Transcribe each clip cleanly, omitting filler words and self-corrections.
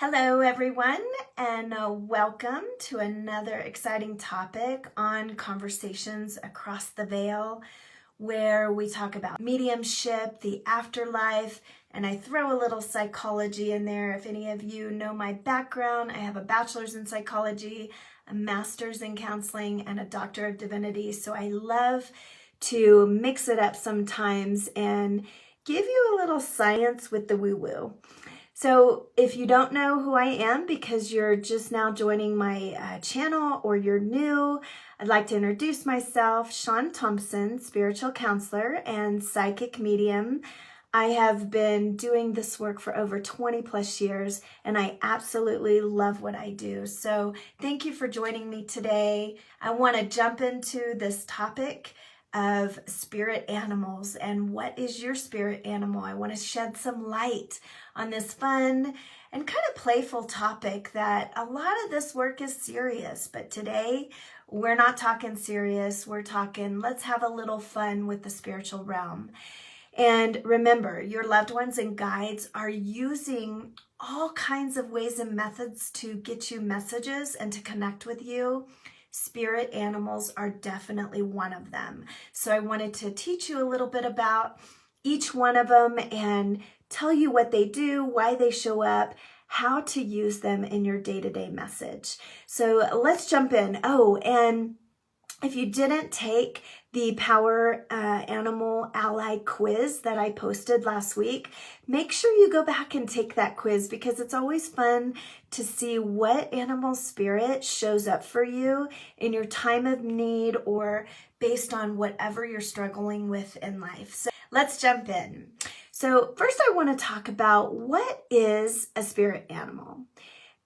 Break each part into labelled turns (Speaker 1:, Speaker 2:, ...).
Speaker 1: Hello everyone, and welcome to another exciting topic on Conversations Across the Veil, where we talk about mediumship, the afterlife, and I throw a little psychology in there. If any of you know my background, I have a bachelor's in psychology, a master's in counseling, and a doctor of divinity, so I love to mix it up sometimes and give you a little science with the woo-woo. So if you don't know who I am because you're just now joining my channel or you're new, I'd like to introduce myself, Shawn Thompson, spiritual counselor and psychic medium. I have been doing this work for over 20 plus years and I absolutely love what I do. So thank you for joining me today. I want to jump into this topic of spirit animals and what is your spirit animal. I want to shed some light on this fun and kind of playful topic that a lot of this work is serious, but today we're not talking serious. We're talking, let's have a little fun with the spiritual realm. And remember, your loved ones and guides are using all kinds of ways and methods to get you messages and to connect with you. Spirit animals are definitely one of them. So I wanted to teach you a little bit about each one of them and tell you what they do, why they show up, how to use them in your day-to-day message. So let's jump in. Oh, and if you didn't take the Power Animal Ally quiz that I posted last week, make sure you go back and take that quiz because it's always fun to see what animal spirit shows up for you in your time of need or based on whatever you're struggling with in life. So let's jump in. So first I want to talk about what is a spirit animal.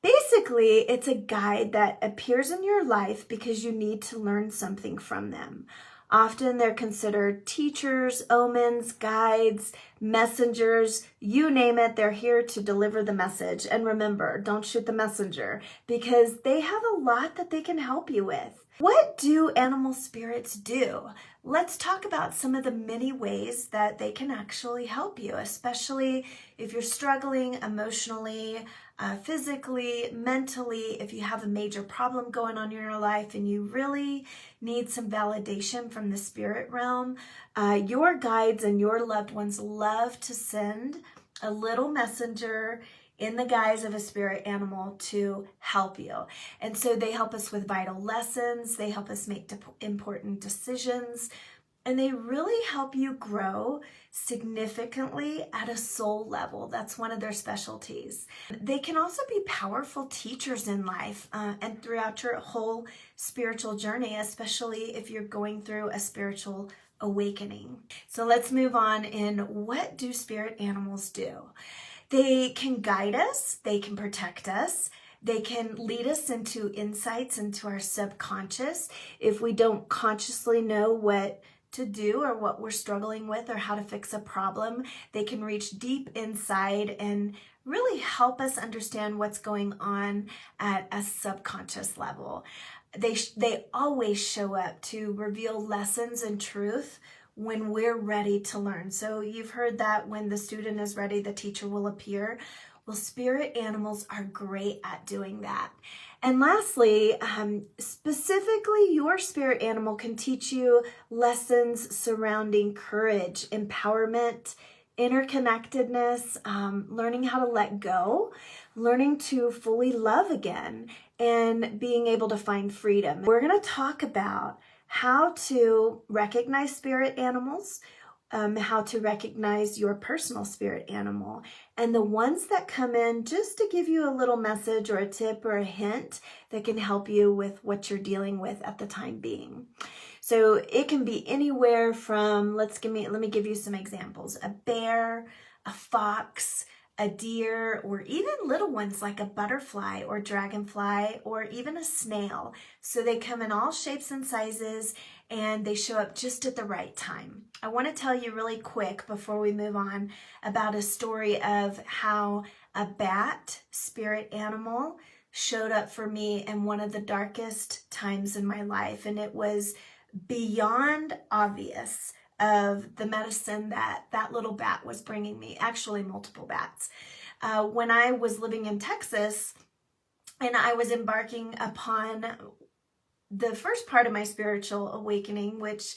Speaker 1: Basically, it's a guide that appears in your life because you need to learn something from them. Often they're considered teachers, omens, guides, messengers, you name it, they're here to deliver the message. And remember, don't shoot the messenger because they have a lot that they can help you with. What do animal spirits do? Let's talk about some of the many ways that they can actually help you, especially if you're struggling emotionally, physically, mentally, if you have a major problem going on in your life and you really need some validation from the spirit realm. Your guides and your loved ones love to send a little messenger in the guise of a spirit animal to help you. And so they help us with vital lessons, they help us make important decisions, and they really help you grow significantly at a soul level. That's one of their specialties. They can also be powerful teachers in life and throughout your whole spiritual journey, especially if you're going through a spiritual awakening. So let's move on in what do spirit animals do? They can guide us, they can protect us, they can lead us into insights into our subconscious if we don't consciously know what to do or what we're struggling with or how to fix a problem. They can reach deep inside and really help us understand what's going on at a subconscious level. They always show up to reveal lessons and truth when we're ready to learn. So you've heard that when the student is ready, the teacher will appear. Well, spirit animals are great at doing that. And lastly, specifically, your spirit animal can teach you lessons surrounding courage, empowerment, interconnectedness, learning how to let go, learning to fully love again, and being able to find freedom. We're going to talk about how to recognize spirit animals, how to recognize your personal spirit animal, and the ones that come in just to give you a little message or a tip or a hint that can help you with what you're dealing with at the time being. So it can be anywhere from, let me give you some examples, a bear, a fox, a deer, or even little ones like a butterfly or dragonfly or even a snail. So they come in all shapes and sizes and they show up just at the right time. I want to tell you really quick before we move on about a story of how a bat spirit animal showed up for me in one of the darkest times in my life. And it was beyond obvious of the medicine that little bat was bringing me, actually multiple bats. when I was living in Texas and I was embarking upon the first part of my spiritual awakening, which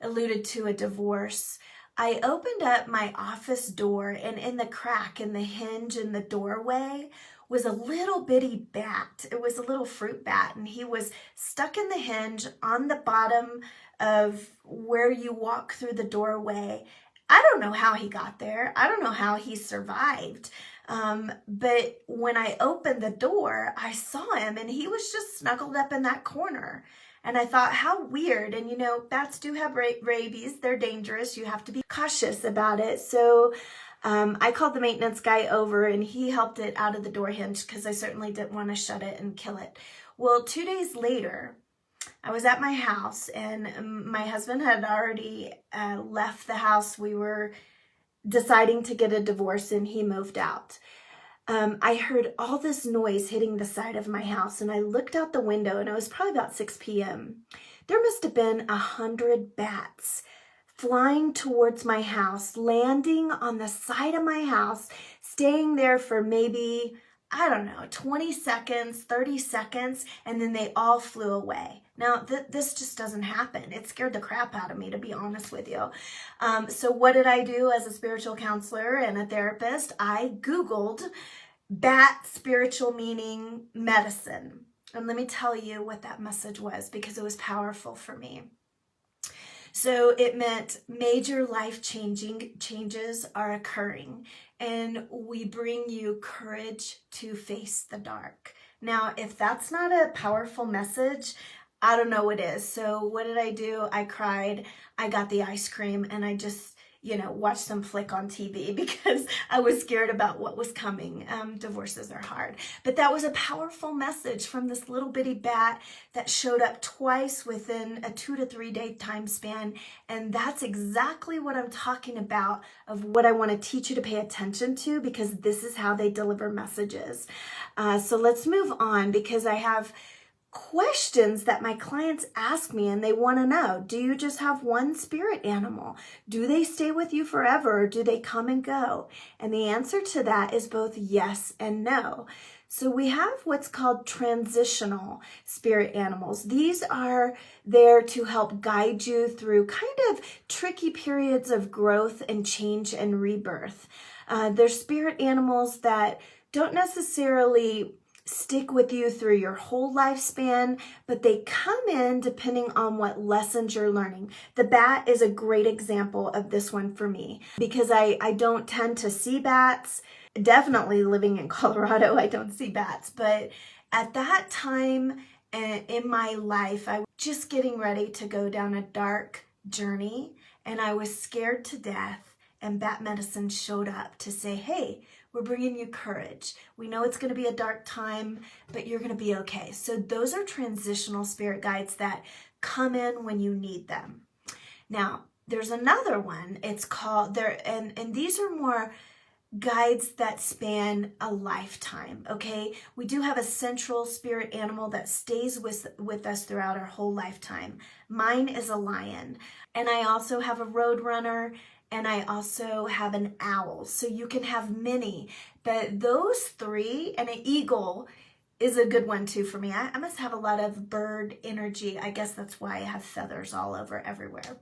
Speaker 1: alluded to a divorce. I opened up my office door, and in the crack in the hinge in the doorway was a little bitty bat. It was a little fruit bat, and he was stuck in the hinge on the bottom of where you walk through the doorway. I don't know how he got there. I don't know how he survived. But when I opened the door, I saw him, and he was just snuggled up in that corner. And I thought, how weird. And bats do have rabies. They're dangerous. You have to be cautious about it. So I called the maintenance guy over, and he helped it out of the door hinge because I certainly didn't want to shut it and kill it. Well, 2 days later, I was at my house, and my husband had already left the house. We were deciding to get a divorce, and he moved out. I heard all this noise hitting the side of my house, and I looked out the window, and it was probably about 6 p.m. There must have been 100 bats flying towards my house, landing on the side of my house, staying there for maybe, 20 seconds, 30 seconds, and then they all flew away. Now, this just doesn't happen. It scared the crap out of me, to be honest with you. So what did I do as a spiritual counselor and a therapist? I Googled bat spiritual meaning medicine. And let me tell you what that message was, because it was powerful for me. So it meant major life-changing changes are occurring, and we bring you courage to face the dark. Now, if that's not a powerful message, I don't know what is. So what did I do? I cried, I got the ice cream, and I just, watched some flick on TV because I was scared about what was coming. Divorces are hard. But that was a powerful message from this little bitty bat that showed up twice within a 2 to 3 day time span. And that's exactly what I'm talking about, of what I want to teach you to pay attention to, because this is how they deliver messages. So let's move on, because I have questions that my clients ask me, and they want to know, do you just have one spirit animal? Do they stay with you forever, or do they come and go? And the answer to that is both yes and no. So we have what's called transitional spirit animals. These are there to help guide you through kind of tricky periods of growth and change and rebirth. They're spirit animals that don't necessarily stick with you through your whole lifespan, but they come in depending on what lessons you're learning. The bat is a great example of this one for me, because I don't tend to see bats. Definitely living in Colorado, I don't see bats. But at that time in my life, I was just getting ready to go down a dark journey, and I was scared to death. And bat medicine showed up to say, hey, we're bringing you courage. We know it's going to be a dark time, but you're going to be okay. So those are transitional spirit guides that come in when you need them. Now, there's another one. It's called, and these are more guides that span a lifetime, okay? We do have a central spirit animal that stays with us throughout our whole lifetime. Mine is a lion. And I also have a road runner, and I also have an owl. So you can have many, but those three, and an eagle is a good one too for me. I must have a lot of bird energy. I guess that's why I have feathers all over everywhere.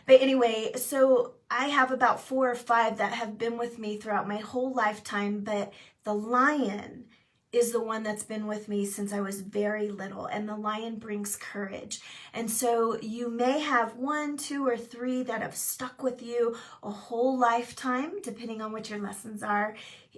Speaker 1: But anyway, so I have about 4 or 5 that have been with me throughout my whole lifetime, but the lion is the one that's been with me since I was very little, and the lion brings courage. And so you may have 1, 2, or 3 that have stuck with you a whole lifetime, depending on what your lessons are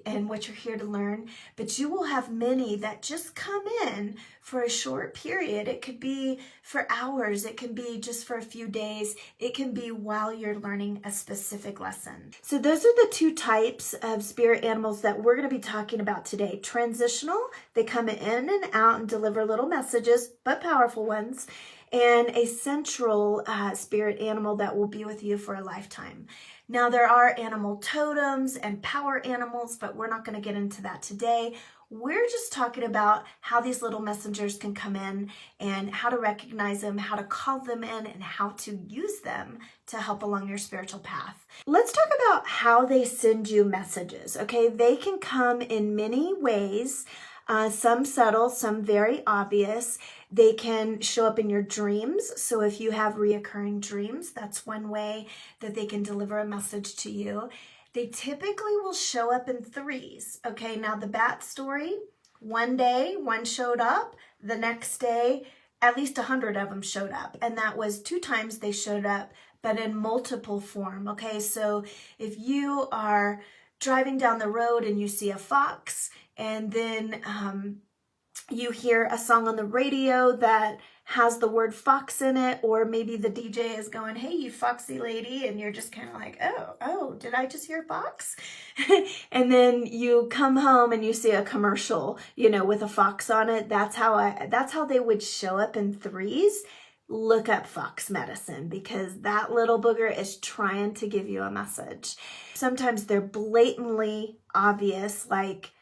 Speaker 1: and what you're here to learn. But you will have many that just come in for a short period. It could be for hours. It can be just for a few days. It can be while you're learning a specific lesson. So those are the 2 types of spirit animals that we're going to be talking about today. Transitional, they come in and out and deliver little messages, but powerful ones. And a central spirit animal that will be with you for a lifetime. Now, there are animal totems and power animals, but we're not going to get into that today. We're just talking about how these little messengers can come in and how to recognize them, how to call them in, and how to use them to help along your spiritual path. Let's talk about how they send you messages, okay? They can come in many ways, some subtle, some very obvious. They can show up in your dreams. So if you have reoccurring dreams, that's one way that they can deliver a message to you. They typically will show up in threes. Okay, now the bat story, one day, one showed up. The next day, at least 100 of them showed up. And that was 2 times they showed up, but in multiple form. Okay, so if you are driving down the road and you see a fox, and then you hear a song on the radio that has the word fox in it, or maybe the DJ is going, hey, you foxy lady, and you're just kind of like, oh, did I just hear fox? And then you come home and you see a commercial, with a fox on it. That's how they would show up in threes. Look up fox medicine, because that little booger is trying to give you a message. Sometimes they're blatantly obvious, like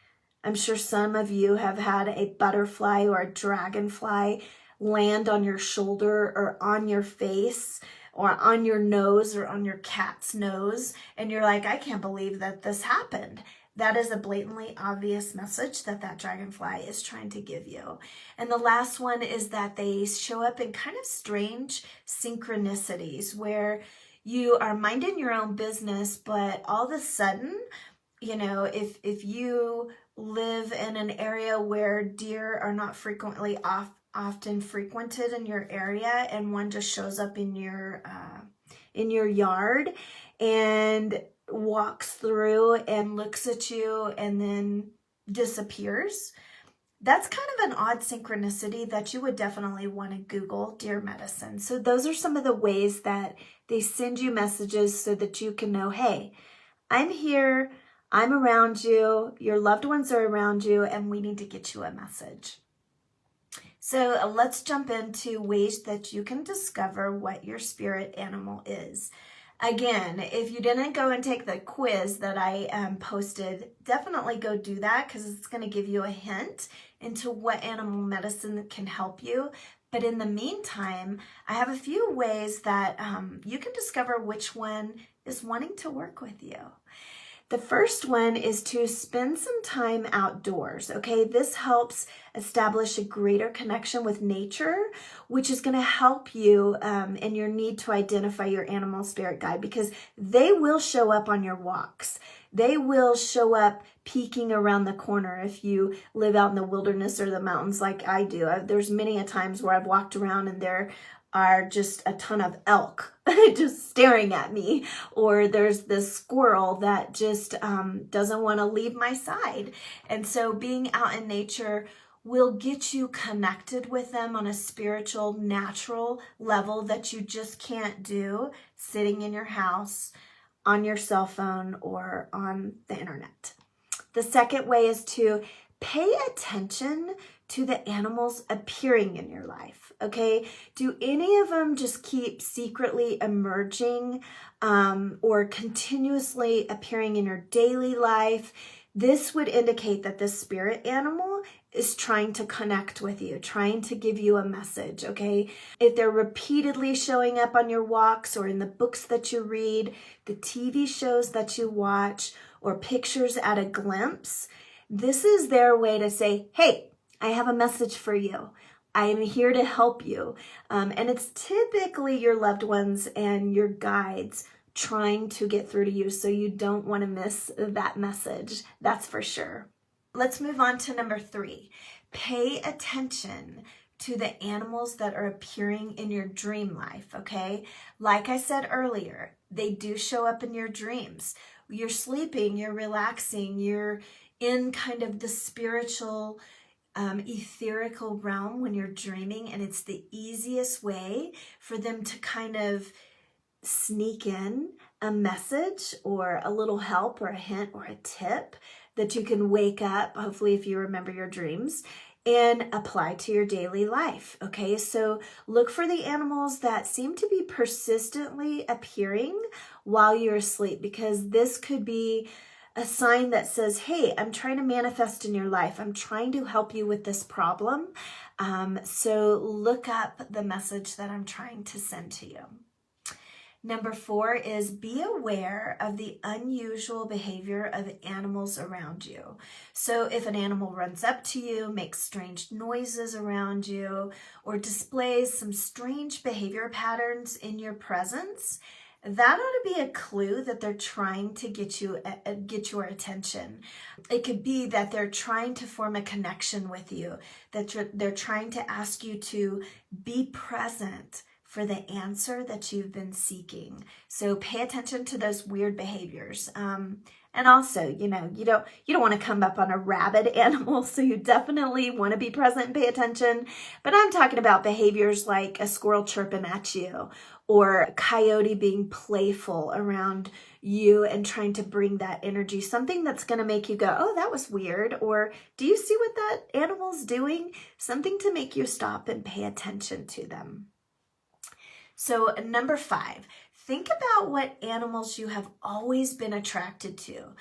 Speaker 1: I'm sure some of you have had a butterfly or a dragonfly land on your shoulder or on your face or on your nose or on your cat's nose, and you're like, I can't believe that this happened. That is a blatantly obvious message that dragonfly is trying to give you. And the last one is that they show up in kind of strange synchronicities where you are minding your own business, but all of a sudden, if you live in an area where deer are not frequently often frequented in your area, and one just shows up in your yard and walks through and looks at you and then disappears, that's kind of an odd synchronicity that you would definitely want to Google deer medicine. So those are some of the ways that they send you messages so that you can know, hey, I'm here, I'm around you, your loved ones are around you, and we need to get you a message. So let's jump into ways that you can discover what your spirit animal is. Again, if you didn't go and take the quiz that I posted, definitely go do that, because it's going to give you a hint into what animal medicine can help you. But in the meantime, I have a few ways that you can discover which one is wanting to work with you. The first one is to spend some time outdoors, okay? This helps establish a greater connection with nature, which is going to help you in your need to identify your animal spirit guide, because they will show up on your walks. They will show up peeking around the corner if you live out in the wilderness or the mountains like I do. There's many a times where I've walked around and there are just a ton of elk just staring at me, or there's this squirrel that just doesn't want to leave my side. And so being out in nature will get you connected with them on a spiritual, natural level that you just can't do sitting in your house, on your cell phone, or on the internet. The second way is to pay attention to the animals appearing in your life, okay? Do any of them just keep secretly emerging or continuously appearing in your daily life? This would indicate that this spirit animal is trying to connect with you, trying to give you a message, okay? If they're repeatedly showing up on your walks or in the books that you read, the TV shows that you watch, or pictures at a glimpse, this is their way to say, hey, I have a message for you. I am here to help you. And it's typically your loved ones and your guides trying to get through to you, so you don't want to miss that message. That's for sure. Let's move on to number 3. Pay attention to the animals that are appearing in your dream life, okay? Like I said earlier, they do show up in your dreams. You're sleeping, you're relaxing, you're in kind of the spiritual, etherical realm when you're dreaming, and it's the easiest way for them to kind of sneak in a message or a little help or a hint or a tip that you can wake up, hopefully if you remember your dreams, and apply to your daily life. Okay, so look for the animals that seem to be persistently appearing while you're asleep, because this could be a sign that says, hey, I'm trying to manifest in your life. I'm trying to help you with this problem. So look up the message that I'm trying to send to you. Number 4 is be aware of the unusual behavior of animals around you. So if an animal runs up to you, makes strange noises around you, or displays some strange behavior patterns in your presence, that ought to be a clue that they're trying to get your attention. It could be that they're trying to form a connection with you, that they're trying to ask you to be present for the answer that you've been seeking. So pay attention to those weird behaviors. And also, you don't want to come up on a rabid animal, so you definitely want to be present and pay attention. But I'm talking about behaviors like a squirrel chirping at you, or a coyote being playful around you and trying to bring that energy, something that's going to make you go, oh, that was weird, or do you see what that animal's doing? Something to make you stop and pay attention to them. So number 5, think about what animals you have always been attracted to.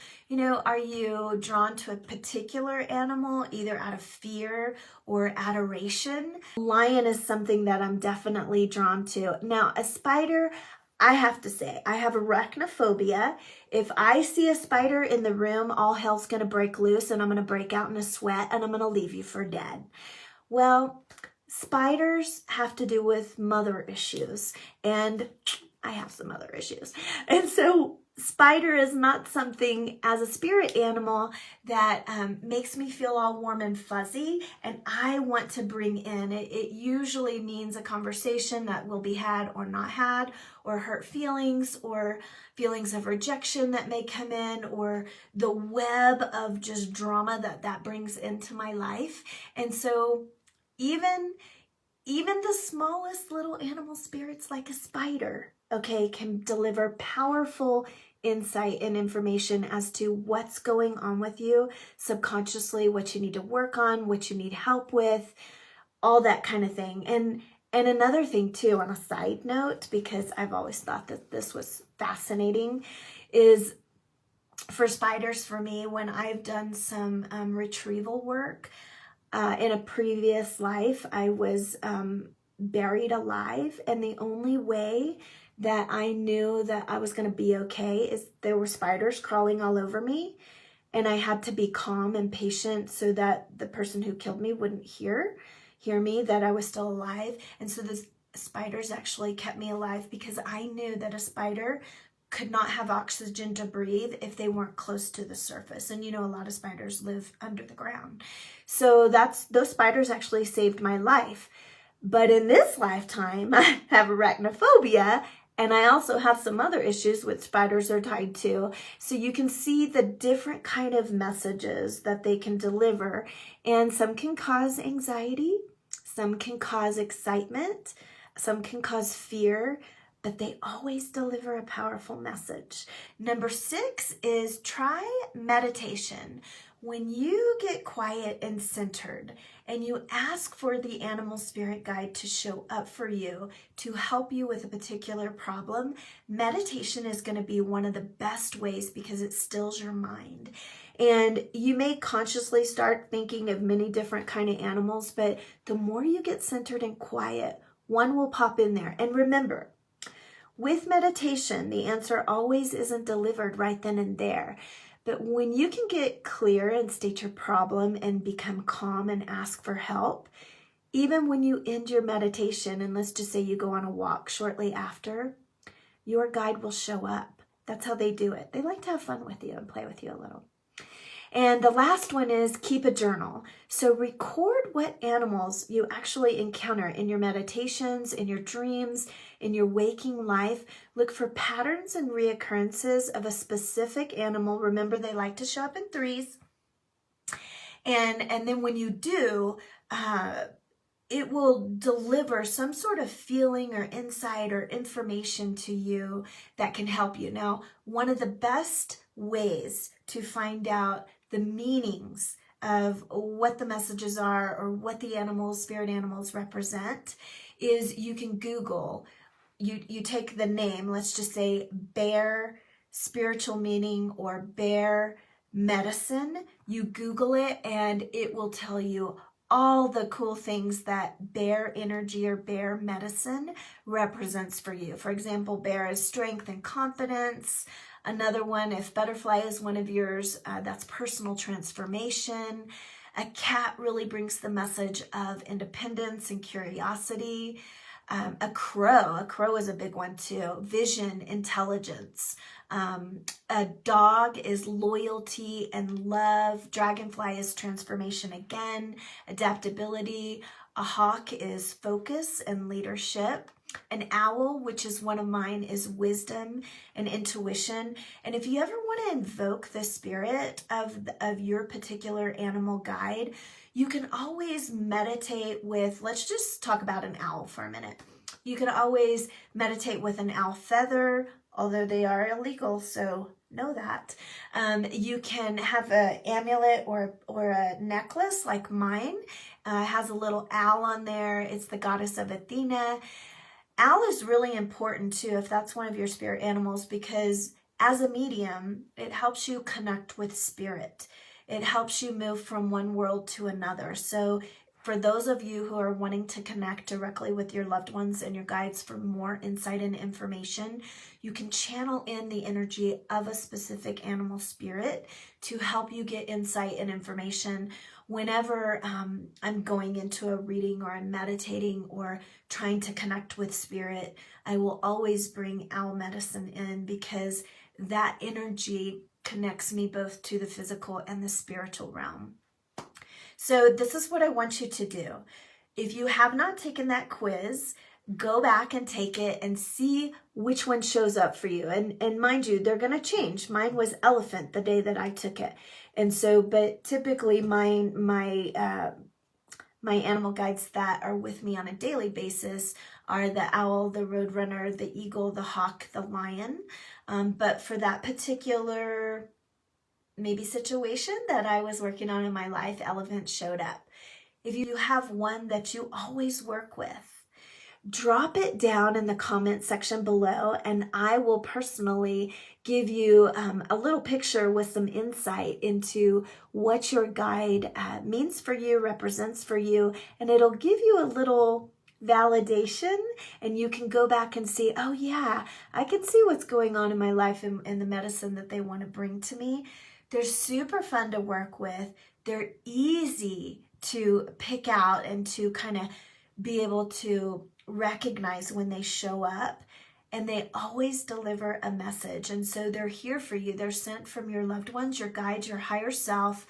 Speaker 1: Are you drawn to a particular animal, either out of fear or adoration? Lion is something that I'm definitely drawn to. Now, a spider, I have to say, I have arachnophobia. If I see a spider in the room, all hell's going to break loose and I'm going to break out in a sweat and I'm going to leave you for dead. Well, spiders have to do with mother issues, and I have some other issues. And so spider is not something as a spirit animal that makes me feel all warm and fuzzy, and I want to bring in. It usually means a conversation that will be had or not had, or hurt feelings, or feelings of rejection that may come in, or the web of just drama that brings into my life. And so even the smallest little animal spirits like a spider, okay, can deliver powerful insight and information as to what's going on with you subconsciously, what you need to work on, what you need help with, all that kind of thing. And another thing too, on a side note, because I've always thought that this was fascinating, is for spiders, for me, when I've done some retrieval work, in a previous life, I was buried alive, and the only way that I knew that I was going to be okay is there were spiders crawling all over me, and I had to be calm and patient so that the person who killed me wouldn't hear me, that I was still alive. And so the spiders actually kept me alive, because I knew that a spider could not have oxygen to breathe if they weren't close to the surface. And a lot of spiders live under the ground. So those spiders actually saved my life. But in this lifetime, I have arachnophobia, and I also have some other issues which spiders are tied to. So you can see the different kind of messages that they can deliver. And some can cause anxiety, some can cause excitement, some can cause fear, but they always deliver a powerful message. Number 6 is try meditation. When you get quiet and centered and you ask for the animal spirit guide to show up for you, to help you with a particular problem, meditation is going to be one of the best ways, because it stills your mind. And you may consciously start thinking of many different kind of animals, but the more you get centered and quiet, one will pop in there. And remember, with meditation, the answer always isn't delivered right then and there. But when you can get clear and state your problem and become calm and ask for help, even when you end your meditation, and let's just say you go on a walk shortly after, your guide will show up. That's how they do it. They like to have fun with you and play with you a little. And the last one is keep a journal. So record what animals you actually encounter in your meditations, in your dreams, in your waking life. Look for patterns and reoccurrences of a specific animal. Remember, they like to show up in threes. And then when you do, it will deliver some sort of feeling or insight or information to you that can help you. Now, one of the best ways to find out the meanings of what the messages are or what the animals, spirit animals represent is you can Google, you take the name, let's just say bear spiritual meaning or bear medicine, you Google it and it will tell you all the cool things that bear energy or bear medicine represents for you. For example, bear is strength and confidence. Another one, if butterfly is one of yours, that's personal transformation. A cat really brings the message of independence and curiosity. A crow is a big one too. Vision, intelligence. A dog is loyalty and love. Dragonfly is transformation again, adaptability. A hawk is focus and leadership. An owl, which is one of mine, is wisdom and intuition. And if you ever want to invoke the spirit of your particular animal guide, you can always meditate with, let's just talk about an owl for a minute. You can always meditate with an owl feather, although they are illegal, so know that. You can have an amulet or a necklace like mine. Has a little owl on there. It's the goddess of Athena. Owl is really important too if that's one of your spirit animals, because as a medium, it helps you connect with spirit. It helps you move from one world to another. So for those of you who are wanting to connect directly with your loved ones and your guides for more insight and information, you can channel in the energy of a specific animal spirit to help you get insight and information. Whenever I'm going into a reading or I'm meditating or trying to connect with spirit, I will always bring owl medicine in because that energy connects me both to the physical and the spiritual realm. So this is what I want you to do. If you have not taken that quiz, go back and take it and see which one shows up for you. And mind you, they're going to change. Mine was elephant the day that I took it. And so, but typically my animal guides that are with me on a daily basis are the owl, the roadrunner, the eagle, the hawk, the lion. But for that particular maybe situation that I was working on in my life, elephant showed up. If you have one that you always work with, drop it down in the comment section below and I will personally give you a little picture with some insight into what your guide means for you, represents for you, and it'll give you a little validation and you can go back and see, oh yeah, I can see what's going on in my life and the medicine that they want to bring to me. They're super fun to work with. They're easy to pick out and to kind of be able to recognize when they show up, and they always deliver a message. And so they're here for you. They're sent from your loved ones, your guides, your higher self,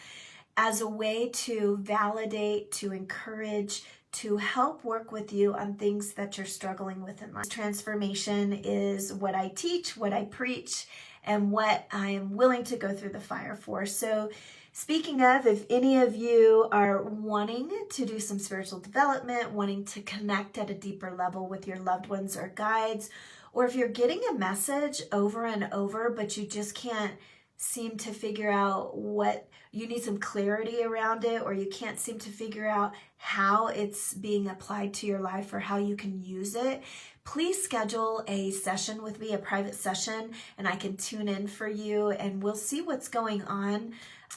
Speaker 1: as a way to validate, to encourage, to help work with you on things that you're struggling with in life. Transformation is what I teach, what I preach, and what I am willing to go through the fire for. So speaking of, if any of you are wanting to do some spiritual development, wanting to connect at a deeper level with your loved ones or guides, or if you're getting a message over and over, but you just can't seem to figure out what, you need some clarity around it, or you can't seem to figure out how it's being applied to your life or how you can use it, please schedule a session with me, a private session, and I can tune in for you and we'll see what's going on.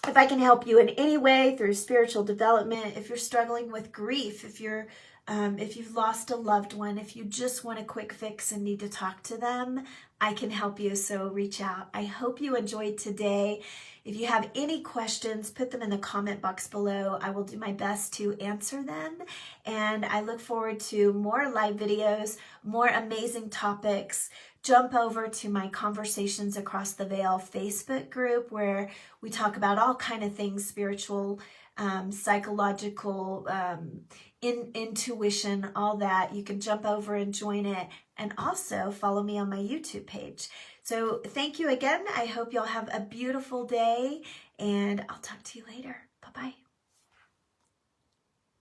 Speaker 1: If I can help you in any way through spiritual development, if you're struggling with grief, if you've lost a loved one, if you just want a quick fix and need to talk to them, I can help you, so reach out. I hope you enjoyed today. If you have any questions, put them in the comment box below. I will do my best to answer them. And I look forward to more live videos, more amazing topics. Jump over to my Conversations Across the Veil Facebook group where we talk about all kind of things, spiritual, psychological, intuition, all that. You can jump over and join it, and also follow me on my YouTube page. So thank you again. I hope y'all have a beautiful day, and I'll talk to you later. Bye-bye.